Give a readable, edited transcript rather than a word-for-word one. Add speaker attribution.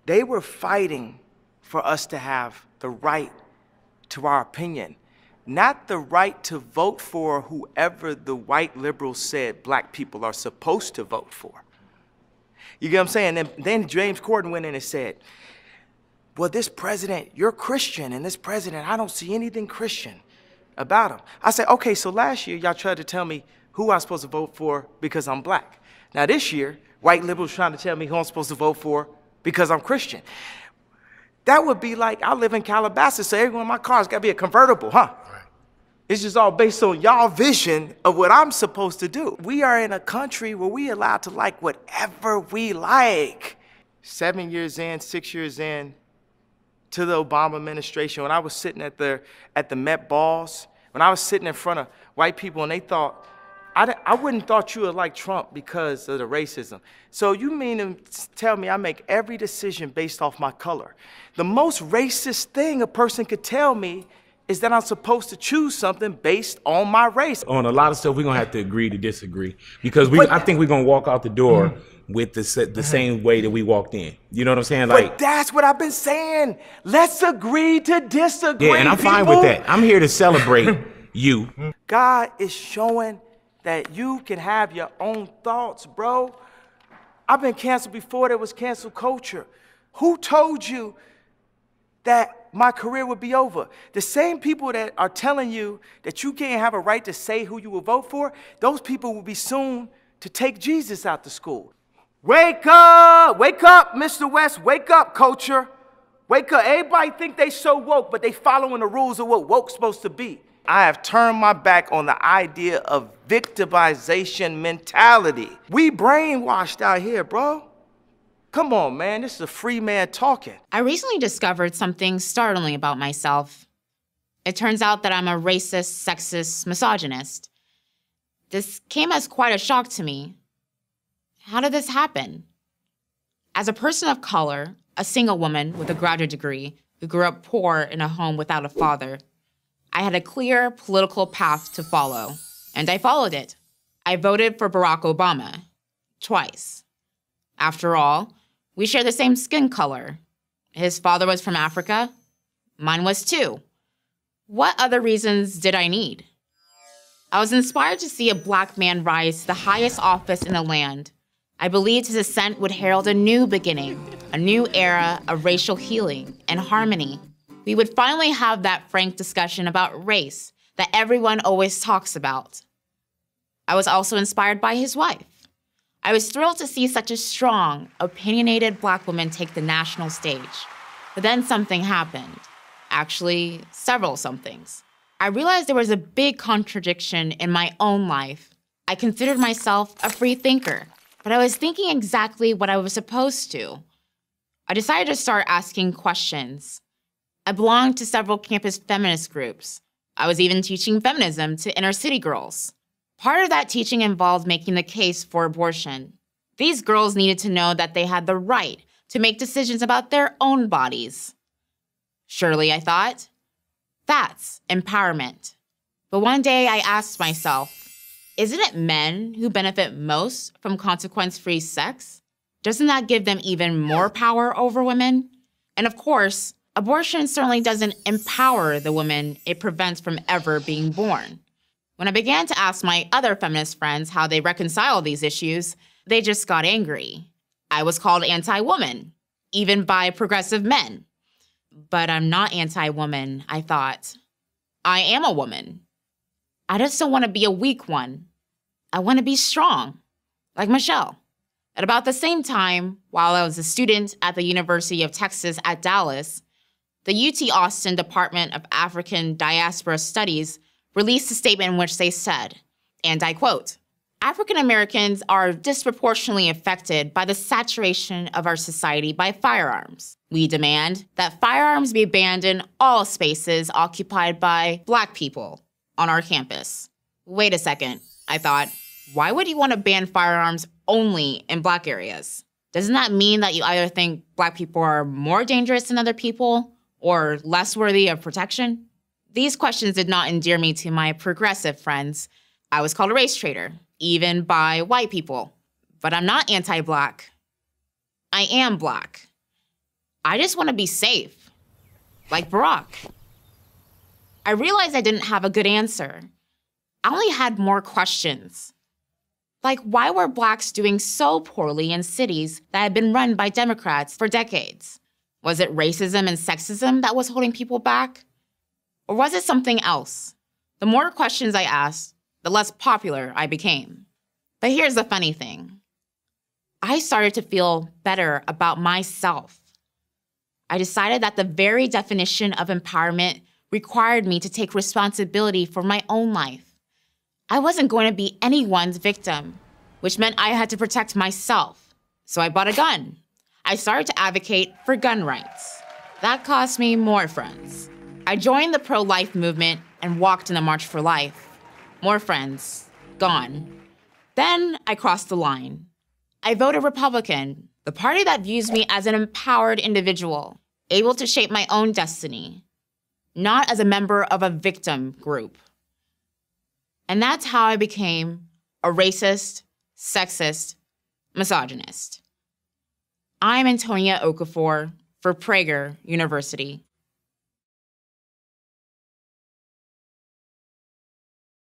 Speaker 1: They were fighting for us to have the right to our opinion, not the right to vote for whoever the white liberals said black people are supposed to vote for. You get what I'm saying? And then James Corden went in and said, well, this president, you're Christian, and this president, I don't see anything Christian about him. I said, okay, so last year y'all tried to tell me who I'm supposed to vote for because I'm black. Now this year, white liberals trying to tell me who I'm supposed to vote for because I'm Christian. That would be like, I live in Calabasas, so everyone in my car's gotta be a convertible, huh? Right. It's just all based on y'all vision of what I'm supposed to do. We are in a country where we allowed to like whatever we like. 7 years in, 6 years in, to the Obama administration, when I was sitting at the Met balls, when I was sitting in front of white people and they thought, I wouldn't thought you would like Trump because of the racism. So you mean to tell me I make every decision based off my color? The most racist thing a person could tell me is that I'm supposed to choose something based on my race.
Speaker 2: On a lot of stuff, we're gonna have to agree to disagree because I think we're gonna walk out the door with the same way that we walked in. You know what I'm saying? Like,
Speaker 1: but that's what I've been saying. Let's agree to disagree.
Speaker 2: Yeah, and I'm fine with that. I'm here to celebrate you.
Speaker 1: God is showing that you can have your own thoughts, bro. I've been canceled before there was cancel culture. Who told you that my career would be over? The same people that are telling you that you can't have a right to say who you will vote for, those people will be soon to take Jesus out to school. Wake up, Mr. West, wake up, culture. Wake up. Everybody think they so woke, but they following the rules of what woke's supposed to be. I have turned my back on the idea of victimization mentality. We brainwashed out here, bro. Come on, man, this is a free man talking.
Speaker 3: I recently discovered something startling about myself. It turns out that I'm a racist, sexist, misogynist. This came as quite a shock to me. How did this happen? As a person of color, a single woman with a graduate degree who grew up poor in a home without a father, I had a clear political path to follow, and I followed it. I voted for Barack Obama, twice. After all, we share the same skin color. His father was from Africa. Mine was too. What other reasons did I need? I was inspired to see a black man rise to the highest office in the land. I believed his ascent would herald a new beginning, a new era of racial healing and harmony. We would finally have that frank discussion about race that everyone always talks about. I was also inspired by his wife. I was thrilled to see such a strong, opinionated black woman take the national stage. But then something happened. Actually, several somethings. I realized there was a big contradiction in my own life. I considered myself a free thinker, but I was thinking exactly what I was supposed to. I decided to start asking questions. I belonged to several campus feminist groups. I was even teaching feminism to inner city girls. Part of that teaching involved making the case for abortion. These girls needed to know that they had the right to make decisions about their own bodies. Surely, I thought, that's empowerment. But one day I asked myself, isn't it men who benefit most from consequence-free sex? Doesn't that give them even more power over women? And of course, abortion certainly doesn't empower the woman it prevents from ever being born. When I began to ask my other feminist friends how they reconcile these issues, they just got angry. I was called anti-woman, even by progressive men. But I'm not anti-woman, I thought. I am a woman. I just don't want to be a weak one. I want to be strong, like Michelle. At about the same time, while I was a student at the University of Texas at Dallas, the UT Austin Department of African Diaspora Studies released a statement in which they said, and I quote, African Americans are disproportionately affected by the saturation of our society by firearms. We demand that firearms be banned in all spaces occupied by Black people on our campus. Wait a second, I thought. Why would you want to ban firearms only in Black areas? Doesn't that mean that you either think Black people are more dangerous than other people or less worthy of protection? These questions did not endear me to my progressive friends. I was called a race traitor, even by white people. But I'm not anti-Black. I am Black. I just want to be safe, like Barack. I realized I didn't have a good answer. I only had more questions. Like, why were Blacks doing so poorly in cities that had been run by Democrats for decades? Was it racism and sexism that was holding people back? Or was it something else? The more questions I asked, the less popular I became. But here's the funny thing. I started to feel better about myself. I decided that the very definition of empowerment required me to take responsibility for my own life. I wasn't going to be anyone's victim, which meant I had to protect myself. So I bought a gun. I started to advocate for gun rights. That cost me more friends. I joined the pro-life movement and walked in the March for Life. More friends, gone. Then I crossed the line. I voted Republican, the party that views me as an empowered individual, able to shape my own destiny, not as a member of a victim group. And that's how I became a racist, sexist, misogynist. I'm Antonia Okafor for Prager University.